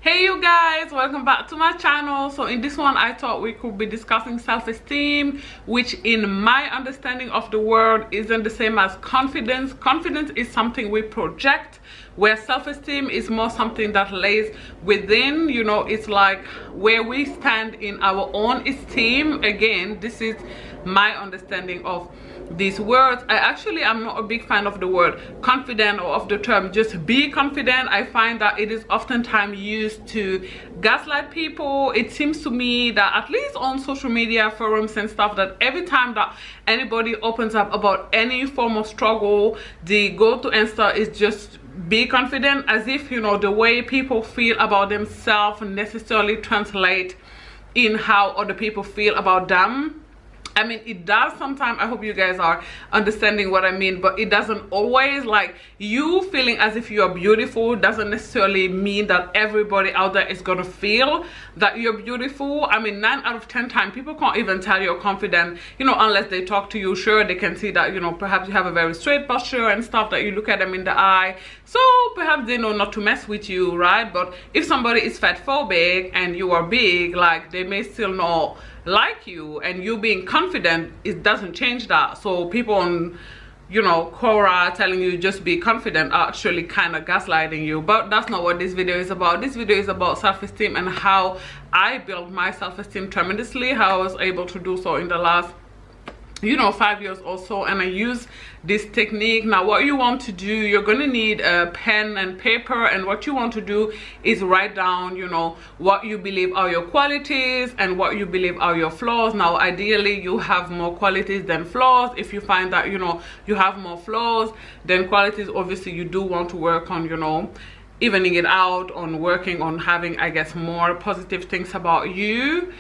Hey you guys, welcome back to my channel. So in this one I thought we could be discussing self-esteem, which in my understanding of the word isn't the same as confidence. Confidence is something we project, where self-esteem is more something that lays within. You know, it's like where we stand in our own esteem. Again, this is my understanding of these words. I am not a big fan of the word confident or of the term just be confident. I find that it is oftentimes used to gaslight people. It seems to me that at least on social media forums and stuff, that every time that anybody opens up about any form of struggle, the go-to answer is just be confident, as if, you know, the way people feel about themselves necessarily translate in how other people feel about them. I mean, it does sometimes. I hope you guys are understanding what I mean, but it doesn't always. Like, you feeling as if you are beautiful doesn't necessarily mean that everybody out there is gonna feel that you're beautiful. I mean, 9 out of 10 times people can't even tell you're confident, you know, unless they talk to you. Sure, they can see that, you know, perhaps you have a very straight posture and stuff, that you look at them in the eye, so perhaps they know not to mess with you, right? But if somebody is fat phobic and you are big, like, they may still not like you, and you being confident, it doesn't change that. So people on, you know, Quora telling you just be confident are actually kind of gaslighting you. But that's not what this video is about. This video is about self-esteem and how I built my self-esteem tremendously, how I was able to do so in the last, you know, 5 years or so. And I use this technique. Now what you want to do, you're gonna need a pen and paper, and what you want to do is write down, you know, what you believe are your qualities and what you believe are your flaws. Now ideally you have more qualities than flaws. If you find that, you know, you have more flaws than qualities, obviously you do want to work on, you know, evening it out, on working on having, I guess, more positive things about you.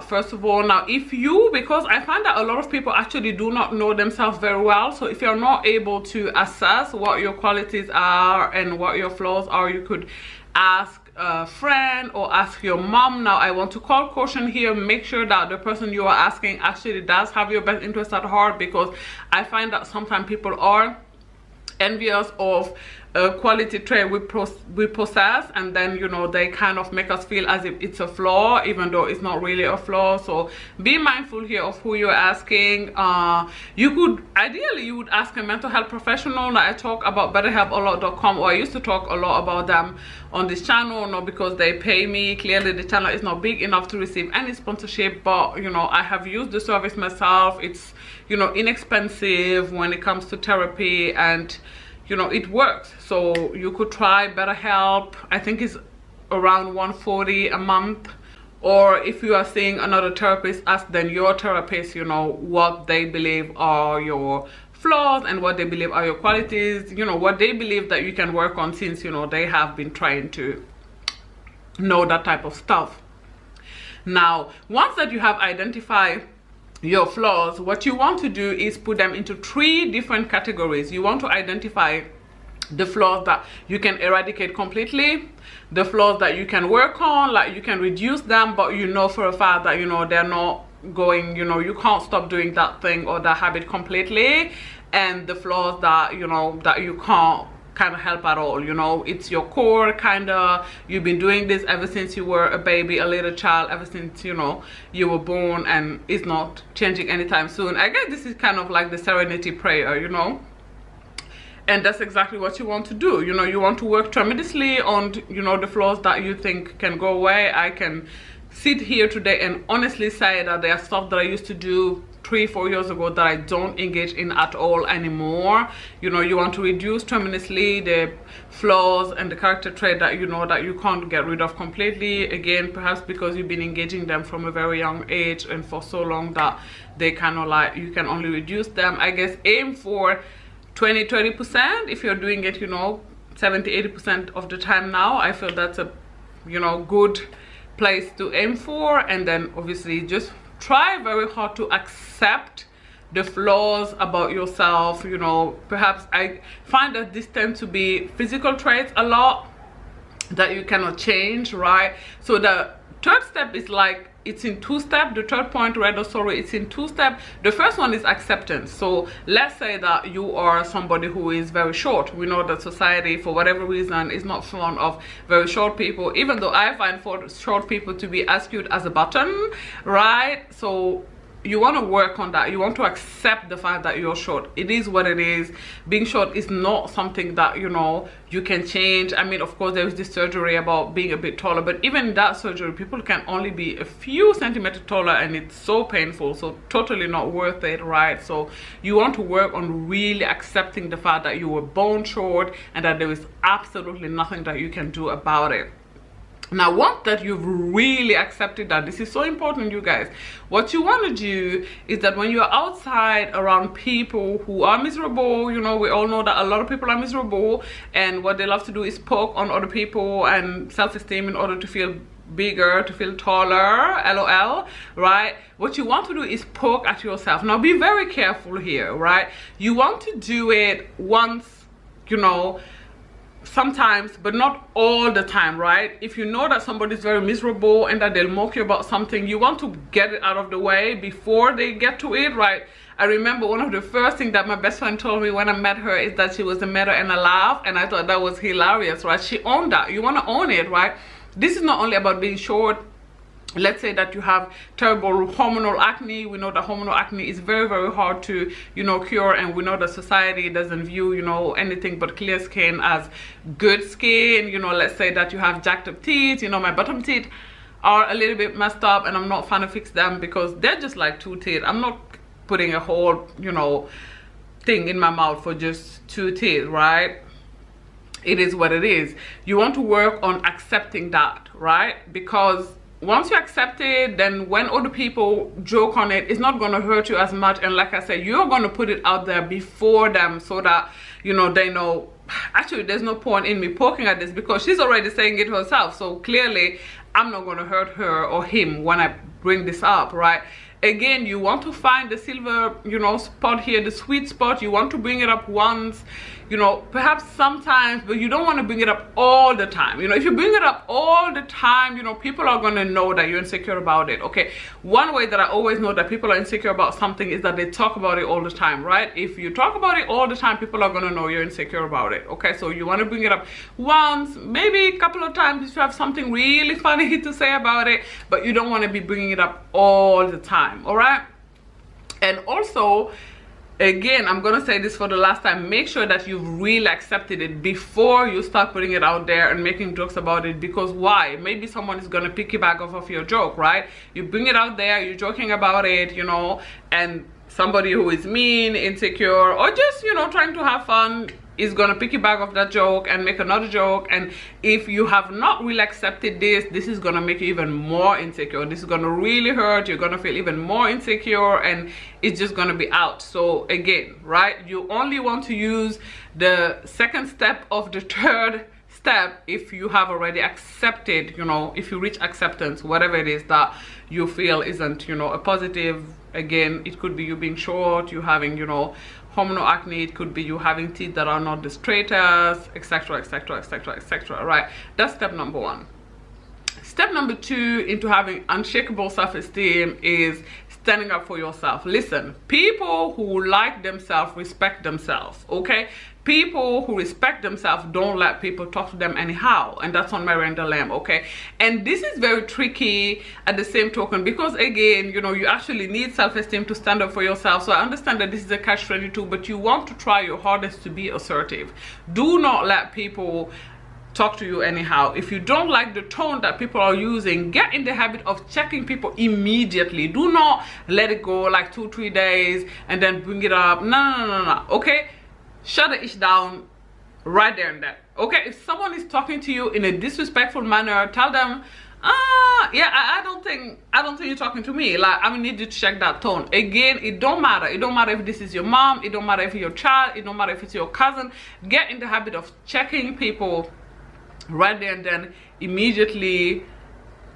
First of all, now if you, because I find that a lot of people actually do not know themselves very well, so if you're not able to assess what your qualities are and what your flaws are, you could ask a friend or ask your mom. Now I want to call caution here, make sure that the person you are asking actually does have your best interest at heart, because I find that sometimes people are envious of a quality trait we possess, and then, you know, they kind of make us feel as if it's a flaw, even though it's not really a flaw. So be mindful here of who you're asking. You could, ideally you would ask a mental health professional. Now I talk about betterhelpalot.com, or I used to talk a lot about them on this channel, not because they pay me. Clearly the channel is not big enough to receive any sponsorship, but, you know, I have used the service myself. It's, you know, inexpensive when it comes to therapy, and, you know, it works. So you could try BetterHelp. I think it's around $140 a month. Or if you are seeing another therapist, ask then your therapist, you know, what they believe are your flaws and what they believe are your qualities, you know, what they believe that you can work on, since, you know, they have been trying to know that type of stuff. Now, once that you have identified your flaws, what you want to do is put them into 3 different categories. You want to identify the flaws that you can eradicate completely, the flaws that you can work on, like you can reduce them, but you know for a fact that, you know, they're not going, you know, you can't stop doing that thing or that habit completely, and the flaws that, you know, that you can't kind of help at all. You know, it's your core, kind of, you've been doing this ever since you were a baby, a little child, ever since, you know, you were born, and it's not changing anytime soon. I guess this is kind of like the serenity prayer, you know, and that's exactly what you want to do. You know, you want to work tremendously on, you know, the flaws that you think can go away. I can sit here today and honestly say that there are stuff that I used to do 3-4 years ago that I don't engage in at all anymore. You know, you want to reduce tremendously the flaws and the character trait that, you know, that you can't get rid of completely. Again, perhaps because you've been engaging them from a very young age and for so long that they kind of like, you can only reduce them. I guess aim for 20-30% if you're doing it, you know, 70-80% of the time now. I feel that's a, you know, good place to aim for. And then obviously just try very hard to accept the flaws about yourself. You know, perhaps I find that this tends to be physical traits a lot that you cannot change, right? So the third step is like, it's in two steps. The third point, rather, sorry, it's in two steps. The first one is acceptance. So let's say that you are somebody who is very short. We know that society, for whatever reason, is not fond of very short people, even though I find for short people to be as cute as a button, right? So you want to work on that. You want to accept the fact that you're short. It is what it is. Being short is not something that, you know, you can change. I mean, of course, there is this surgery about being a bit taller, but even that surgery, people can only be a few centimeters taller, and it's so painful, so totally not worth it, right? So you want to work on really accepting the fact that you were born short and that there is absolutely nothing that you can do about it. Now, once that you've really accepted that, this is so important, you guys, what you want to do is that when you're outside around people who are miserable, you know, we all know that a lot of people are miserable, and what they love to do is poke on other people and self-esteem in order to feel bigger, to feel taller, lol, right? What you want to do is poke at yourself. Now, be very careful here, right? You want to do it once, you know, sometimes, but not all the time, right? If you know that somebody's very miserable and that they'll mock you about something, you want to get it out of the way before they get to it, right? I remember one of the first things that my best friend told me when I met her is that she was a matter and a laugh, and I thought that was hilarious, right? She owned that. You want to own it, right? This is not only about being short. Let's say that you have terrible hormonal acne. We know that hormonal acne is very, very hard to, you know, cure, and we know that society doesn't view, you know, anything but clear skin as good skin. You know, let's say that you have jacked up teeth. You know, my bottom teeth are a little bit messed up, and I'm not trying to fix them because they're just like two teeth. I'm not putting a whole, you know, thing in my mouth for just two teeth, right? It is what it is. You want to work on accepting that, right? Because once you accept it, then when other people joke on it, it's not going to hurt you as much. And like I said, you're going to put it out there before them so that, you know, they know. Actually, there's no point in me poking at this because she's already saying it herself. So clearly, I'm not going to hurt her or him when I bring this up, right? Again, you want to find the silver, you know, spot here, the sweet spot. You want to bring it up once, you know, perhaps sometimes, but you don't want to bring it up all the time. You know, if you bring it up all the time, you know, people are going to know that you're insecure about it, okay? One way that I always know that people are insecure about something is that they talk about it all the time, right? If you talk about it all the time, people are going to know you're insecure about it, okay? So you want to bring it up once, maybe a couple of times if you have something really funny to say about it, but you don't want to be bringing it up all the time, all right? And also, again, I'm gonna say this for the last time, make sure that you've really accepted it before you start putting it out there and making jokes about it. Because why? Maybe someone is gonna piggyback off of your joke, right? You bring it out there, you're joking about it, you know, and somebody who is mean, insecure, or just, you know, trying to have fun is gonna piggyback off that joke and make another joke. And if you have not really accepted this, this is gonna make you even more insecure. This is gonna really hurt. You're gonna feel even more insecure, and it's just gonna be out. So again, right, you only want to use the second step of the third step if you have already accepted, you know, if you reach acceptance, whatever it is that you feel isn't, you know, a positive. Again, it could be you being short, you having, you know, hormonal acne, it could be you having teeth that are not the straightest, etc, etc, etc, etc, right? That's step number one. Step number two into having unshakable self-esteem is standing up for yourself. Listen, people who like themselves respect themselves, okay? People who respect themselves don't let people talk to them anyhow, and that's on Miranda Lamb, okay? And this is very tricky at the same token because, again, you know, you actually need self-esteem to stand up for yourself. So I understand that this is a catch-22, but you want to try your hardest to be assertive. Do not let people talk to you anyhow. If you don't like the tone that people are using, get in the habit of checking people immediately. Do not let it go like 2-3 days and then bring it up. No, okay? Shut the ish down right there and then, okay? If someone is talking to you in a disrespectful manner, tell them, yeah, I don't think you're talking to me. Like, I need you to check that tone. Again, it don't matter. It don't matter if this is your mom, it don't matter if it's your child, it don't matter if it's your cousin. Get in the habit of checking people right there and then immediately,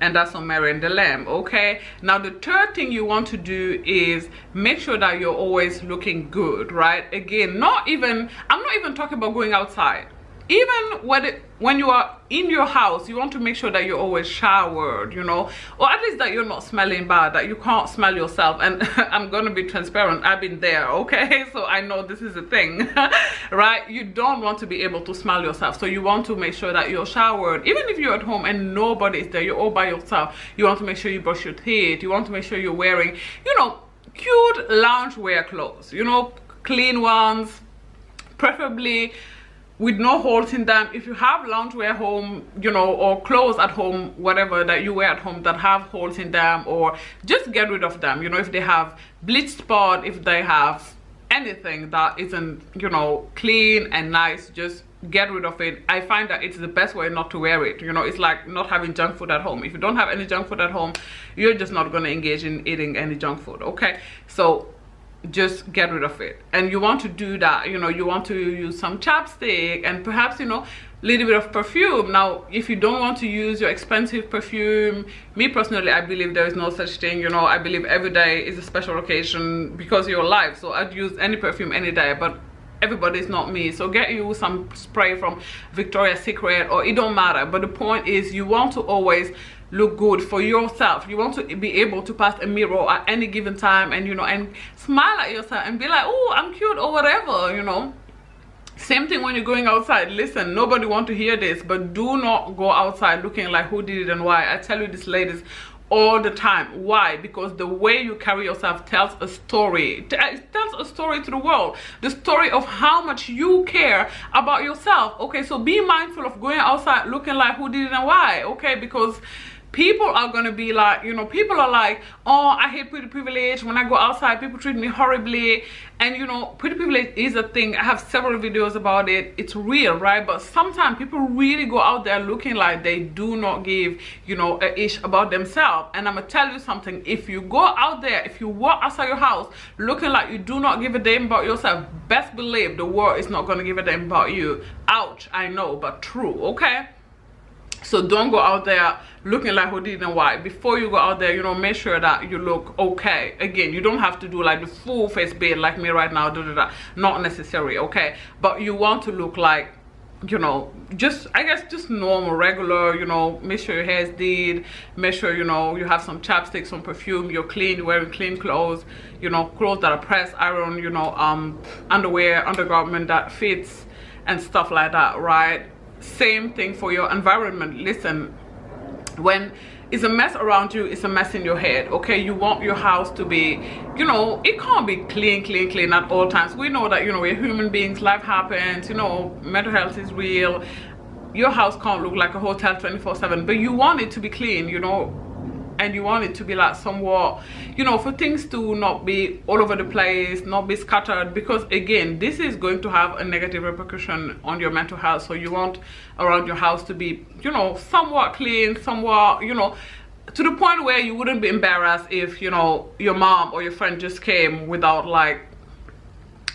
and that's on Miranda Lamb, okay? Now, the third thing you want to do is make sure that you're always looking good, right? Again, I'm not even talking about going outside. even when you are in your house, you want to make sure that you're always showered, you know, or at least that you're not smelling bad, that you can't smell yourself. And I'm gonna be transparent, I've been there, okay? So I know this is a thing, right? You don't want to be able to smell yourself, so you want to make sure that you're showered. Even if you're at home and nobody is there, you're all by yourself, you want to make sure you brush your teeth, you want to make sure you're wearing, you know, cute loungewear clothes, you know, clean ones, preferably with no holes in them. If you have loungewear home, you know, or clothes at home, whatever that you wear at home that have holes in them, or just get rid of them, you know, if they have bleach spot, if they have anything that isn't, you know, clean and nice, just get rid of it. I find that it's the best way not to wear it, you know. It's like not having junk food at home. If you don't have any junk food at home, you're just not going to engage in eating any junk food, okay? So just get rid of it. And you want to do that, you know, you want to use some chapstick and perhaps, you know, a little bit of perfume. Now, if you don't want to use your expensive perfume, me personally, I believe there is no such thing, you know. I believe every day is a special occasion because you're alive, so I'd use any perfume any day, but everybody is not me. So get you some spray from Victoria's Secret, or it don't matter. But the point is, you want to always look good for yourself. You want to be able to pass a mirror at any given time and, you know, and smile at yourself and be like, oh, I'm cute, or whatever, you know. Same thing when you're going outside. Listen, nobody want to hear this, but do not go outside looking like who did it and why. I tell you this, ladies, all the time. Why? Because the way you carry yourself tells a story. It tells a story to the world. The story of how much you care about yourself. Okay, so be mindful of going outside looking like who did it and why. Okay, because people are gonna be like, you know, people are like, oh, I hate pretty privilege. When I go outside, people treat me horribly. And, you know, pretty privilege is a thing. I have several videos about it. It's real, right? But sometimes people really go out there looking like they do not give, you know, a ish about themselves. And I'm gonna tell you something. If you go out there, if you walk outside your house looking like you do not give a damn about yourself, best believe the world is not gonna give a damn about you. Ouch, I know, but true, okay? So don't go out there looking like who did and why. Before you go out there, you know, make sure that you look okay. Again, you don't have to do like the full face beard like me right now, not necessary, okay? But you want to look like, you know, just, I guess, just normal, regular, you know. Make sure your hair is did, make sure, you know, you have some chapstick, some perfume, you're clean, you're wearing clean clothes, you know, clothes that are pressed, iron, you know, underwear, undergarment that fits and stuff like that, right? Same thing for your environment. Listen, when it's a mess around you, it's a mess in your head, okay? You want your house to be, you know, it can't be clean at all times. We know that, you know, we're human beings, life happens, you know, mental health is real. Your house can't look like a hotel 24/7, but you want it to be clean, you know, and you want it to be like somewhat, you know, for things to not be all over the place, not be scattered, because again, this is going to have a negative repercussion on your mental health. So you want around your house to be, you know, somewhat clean, somewhat, you know, to the point where you wouldn't be embarrassed if, you know, your mom or your friend just came without like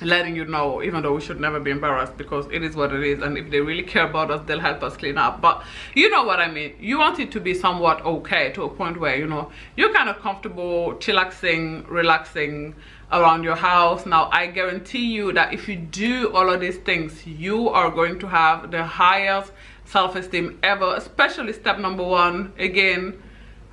letting you know, even though we should never be embarrassed because it is what it is, and if they really care about us, they'll help us clean up. But you know what I mean. You want it to be somewhat okay, to a point where, you know, you're kind of comfortable, chillaxing, relaxing around your house. Now, I guarantee you that if you do all of these things, you are going to have the highest self-esteem ever, especially step number one. Again,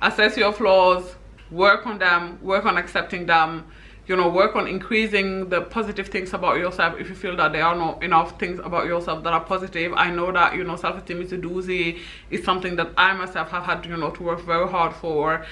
assess your flaws, work on them, work on accepting them, you know, work on increasing the positive things about yourself if you feel that there are not enough things about yourself that are positive. I know that, you know, self-esteem is a doozy. It's something that I myself have had, you know, to work very hard for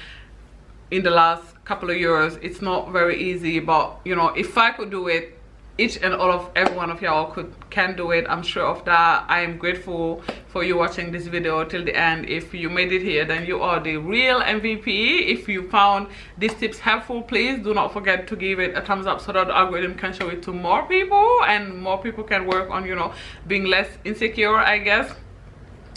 in the last couple of years. It's not very easy, but, you know, if I could do it, each and all of every one of y'all can do it. I'm sure of that. I am grateful for you watching this video till the end. If you made it here, then you are the real MVP. If you found these tips helpful, please do not forget to give it a thumbs up so that the algorithm can show it to more people and more people can work on, you know, being less insecure, I guess.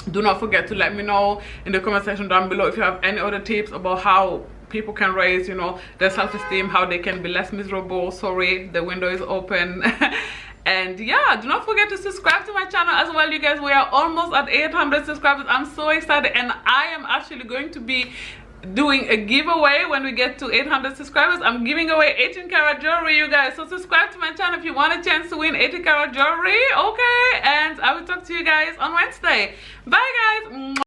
Do not forget to let me know in the comment section down below if you have any other tips about how people can raise, you know, their self-esteem, how they can be less miserable. Sorry, the window is open. And yeah, do not forget to subscribe to my channel as well, you guys. We are almost at 800 subscribers. I'm so excited, and I am actually going to be doing a giveaway when we get to 800 subscribers. I'm giving away 18 karat jewelry, you guys, so subscribe to my channel if you want a chance to win 18 karat jewelry. Okay, and I will talk to you guys on Wednesday. Bye guys.